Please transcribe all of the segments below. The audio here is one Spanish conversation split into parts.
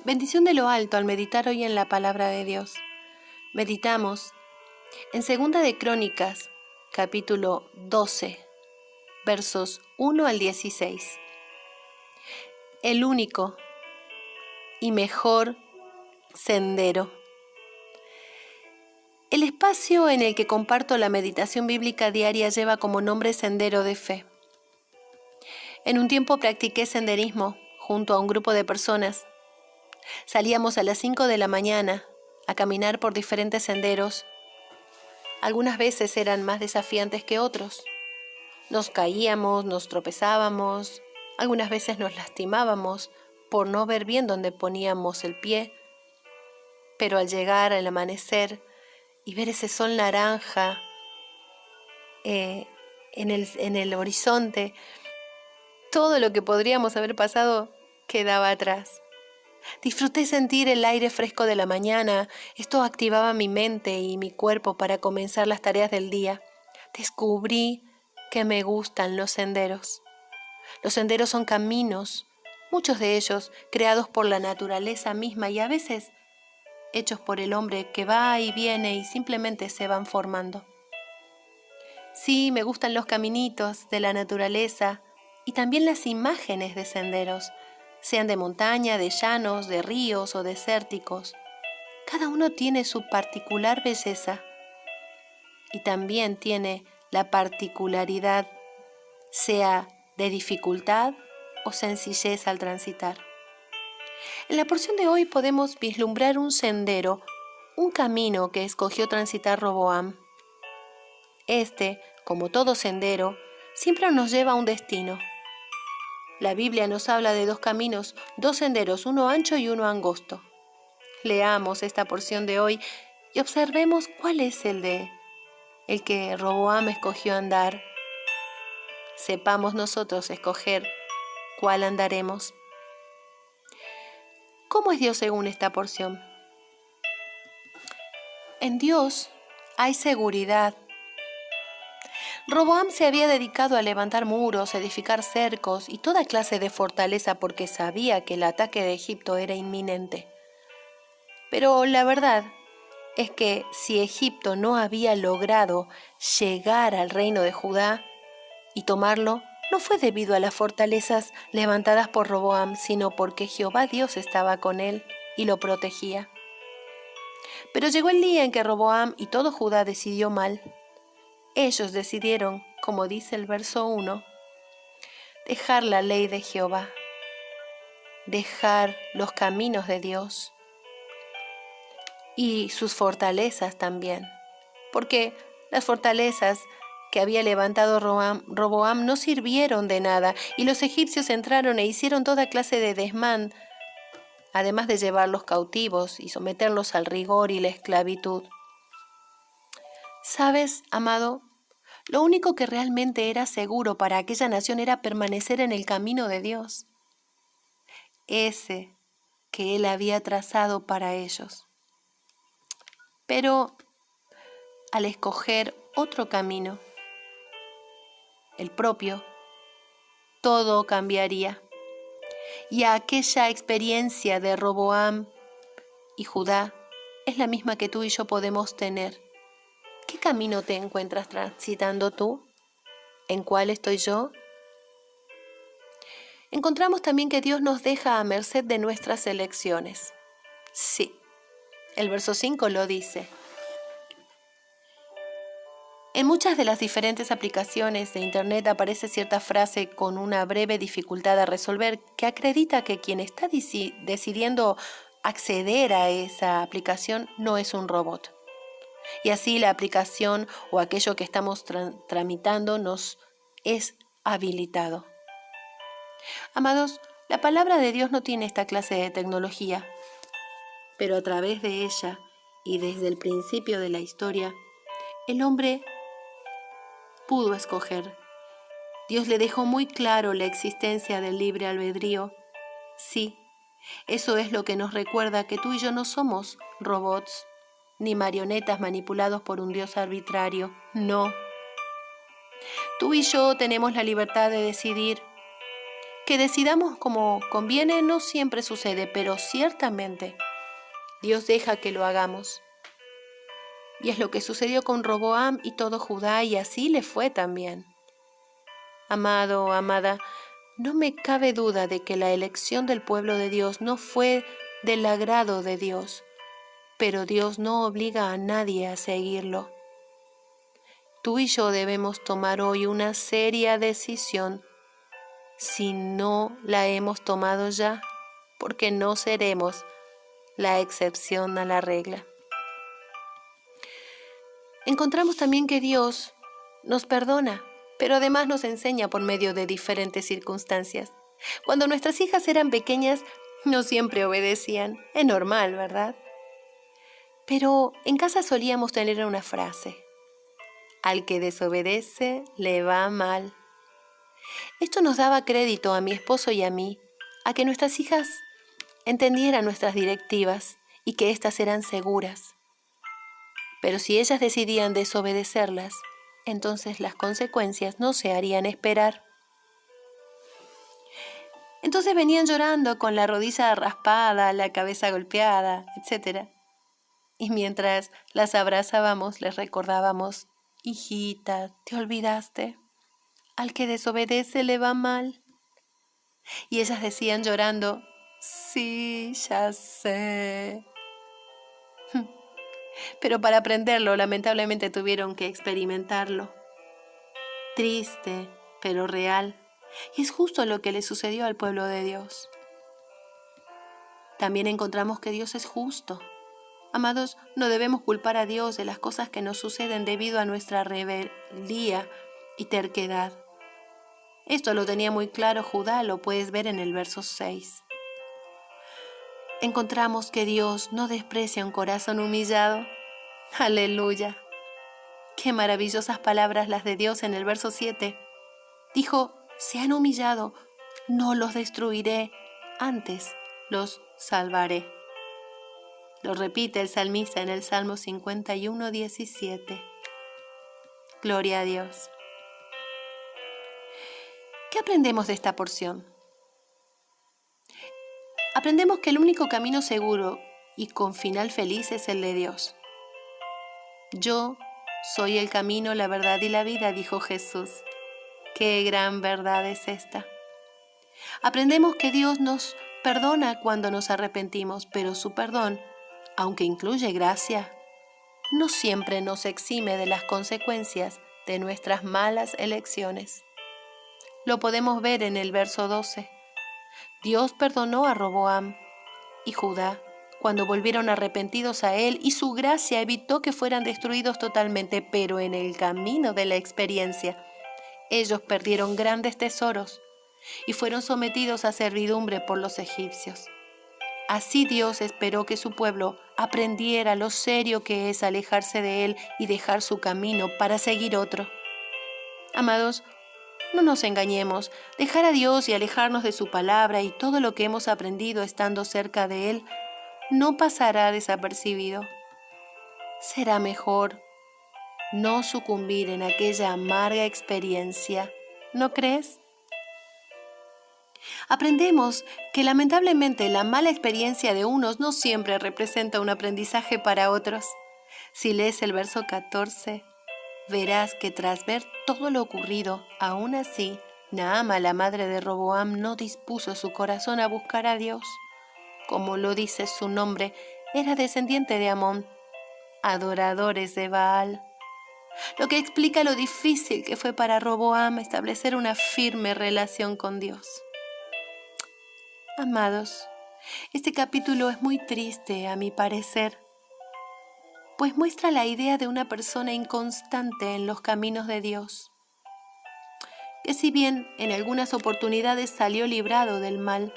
Bendición de lo alto al meditar hoy en la palabra de Dios. Meditamos en 2 de Crónicas, capítulo 12, versos 1 al 16. El único y mejor sendero. El espacio en el que comparto la meditación bíblica diaria lleva como nombre Sendero de Fe. En un tiempo practiqué senderismo junto a un grupo de personas. Salíamos a las 5 de la mañana a caminar por diferentes senderos. Algunas veces eran más desafiantes que otros. Nos caíamos, nos tropezábamos, algunas veces nos lastimábamos por no ver bien dónde poníamos el pie. Pero al llegar al amanecer y ver ese sol naranja en el horizonte, todo lo que podríamos haber pasado quedaba atrás. Disfruté sentir el aire fresco de la mañana. Esto activaba mi mente y mi cuerpo para comenzar las tareas del día. Descubrí que me gustan los senderos. Los senderos son caminos, muchos de ellos creados por la naturaleza misma y a veces hechos por el hombre que va y viene y simplemente se van formando. Sí, me gustan los caminitos de la naturaleza y también las imágenes de senderos, sean de montaña, de llanos, de ríos o desérticos. Cada uno tiene su particular belleza y también tiene la particularidad, sea de dificultad o sencillez al transitar. En la porción de hoy podemos vislumbrar un sendero, un camino que escogió transitar Roboam. Como todo sendero, siempre nos lleva a un destino. La Biblia nos habla de dos caminos, dos senderos, uno ancho y uno angosto. Leamos esta porción de hoy y observemos cuál es el que Roboam escogió andar. Sepamos nosotros escoger cuál andaremos. ¿Cómo es Dios según esta porción? En Dios hay seguridad. Roboam se había dedicado a levantar muros, edificar cercos y toda clase de fortaleza porque sabía que el ataque de Egipto era inminente. Pero la verdad es que si Egipto no había logrado llegar al reino de Judá y tomarlo, no fue debido a las fortalezas levantadas por Roboam, sino porque Jehová Dios estaba con él y lo protegía. Pero llegó el día en que Roboam y todo Judá decidió mal. Ellos decidieron, como dice el verso 1, dejar la ley de Jehová, dejar los caminos de Dios y sus fortalezas también, porque las fortalezas que había levantado Roboam no sirvieron de nada y los egipcios entraron e hicieron toda clase de desmán, además de llevarlos cautivos y someterlos al rigor y la esclavitud. ¿Sabes, amado? Lo único que realmente era seguro para aquella nación era permanecer en el camino de Dios, ese que Él había trazado para ellos. Pero al escoger otro camino, el propio, todo cambiaría. Y aquella experiencia de Roboam y Judá es la misma que tú y yo podemos tener. ¿Qué camino te encuentras transitando tú? ¿En cuál estoy yo? Encontramos también que Dios nos deja a merced de nuestras elecciones. Sí, el verso 5 lo dice. En muchas de las diferentes aplicaciones de Internet aparece cierta frase con una breve dificultad a resolver que acredita que quien está decidiendo acceder a esa aplicación no es un robot. Y así la aplicación o aquello que estamos tramitando nos es habilitado. Amados, la palabra de Dios no tiene esta clase de tecnología, pero a través de ella y desde el principio de la historia, el hombre pudo escoger. Dios le dejó muy claro la existencia del libre albedrío. Sí, eso es lo que nos recuerda que tú y yo no somos robots, ni marionetas manipulados por un Dios arbitrario. No. Tú y yo tenemos la libertad de decidir. Que decidamos como conviene no siempre sucede, pero ciertamente Dios deja que lo hagamos. Y es lo que sucedió con Roboam y todo Judá, y así le fue también. Amado, amada, no me cabe duda de que la elección del pueblo de Dios no fue del agrado de Dios, pero Dios no obliga a nadie a seguirlo. Tú y yo debemos tomar hoy una seria decisión si no la hemos tomado ya, porque no seremos la excepción a la regla. Encontramos también que Dios nos perdona, pero además nos enseña por medio de diferentes circunstancias. Cuando nuestras hijas eran pequeñas, no siempre obedecían. Es normal, ¿verdad? Pero en casa solíamos tener una frase: al que desobedece le va mal. Esto nos daba crédito a mi esposo y a mí, a que nuestras hijas entendieran nuestras directivas y que éstas eran seguras. Pero si ellas decidían desobedecerlas, entonces las consecuencias no se harían esperar. Entonces venían llorando con la rodilla raspada, la cabeza golpeada, etc. Y mientras las abrazábamos, les recordábamos: hijita, ¿te olvidaste? Al que desobedece le va mal. Y ellas decían llorando: sí, ya sé. Pero para aprenderlo, lamentablemente tuvieron que experimentarlo. Triste, pero real. Y es justo lo que le sucedió al pueblo de Dios. También encontramos que Dios es justo. Amados, no debemos culpar a Dios de las cosas que nos suceden debido a nuestra rebeldía y terquedad. Esto lo tenía muy claro Judá, lo puedes ver en el verso 6. Encontramos que Dios no desprecia un corazón humillado. ¡Aleluya! ¡Qué maravillosas palabras las de Dios en el verso 7! Dijo: se han humillado, no los destruiré, antes los salvaré. Lo repite el salmista en el Salmo 51, 17. Gloria a Dios. ¿Qué aprendemos de esta porción? Aprendemos que el único camino seguro y con final feliz es el de Dios. Yo soy el camino, la verdad y la vida, dijo Jesús. ¡Qué gran verdad es esta! Aprendemos que Dios nos perdona cuando nos arrepentimos, pero su perdón, aunque incluye gracia, no siempre nos exime de las consecuencias de nuestras malas elecciones. Lo podemos ver en el verso 12. Dios perdonó a Roboam y Judá cuando volvieron arrepentidos a él, y su gracia evitó que fueran destruidos totalmente, pero en el camino de la experiencia, ellos perdieron grandes tesoros y fueron sometidos a servidumbre por los egipcios. Así Dios esperó que su pueblo aprendiera lo serio que es alejarse de Él y dejar su camino para seguir otro. Amados, no nos engañemos. Dejar a Dios y alejarnos de su palabra y todo lo que hemos aprendido estando cerca de Él no pasará desapercibido. Será mejor no sucumbir en aquella amarga experiencia, ¿no crees? Aprendemos que lamentablemente la mala experiencia de unos no siempre representa un aprendizaje para otros. Si lees el verso 14, verás que tras ver todo lo ocurrido, aún así, Naama, la madre de Roboam, no dispuso su corazón a buscar a Dios. Como lo dice su nombre, era descendiente de Amón, adoradores de Baal. Lo que explica lo difícil que fue para Roboam establecer una firme relación con Dios. Amados, este capítulo es muy triste a mi parecer, pues muestra la idea de una persona inconstante en los caminos de Dios, que si bien en algunas oportunidades salió librado del mal,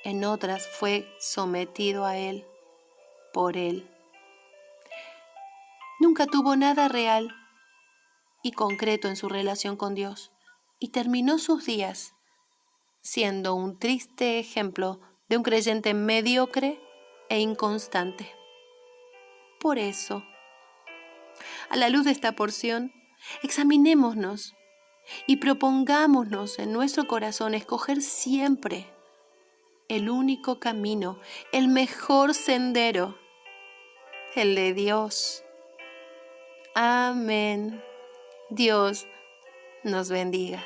en otras fue sometido a él, por él. Nunca tuvo nada real y concreto en su relación con Dios, y terminó sus días siendo un triste ejemplo de un creyente mediocre e inconstante. Por eso, a la luz de esta porción, examinémonos y propongámonos en nuestro corazón escoger siempre el único camino, el mejor sendero, el de Dios. Amén. Dios nos bendiga.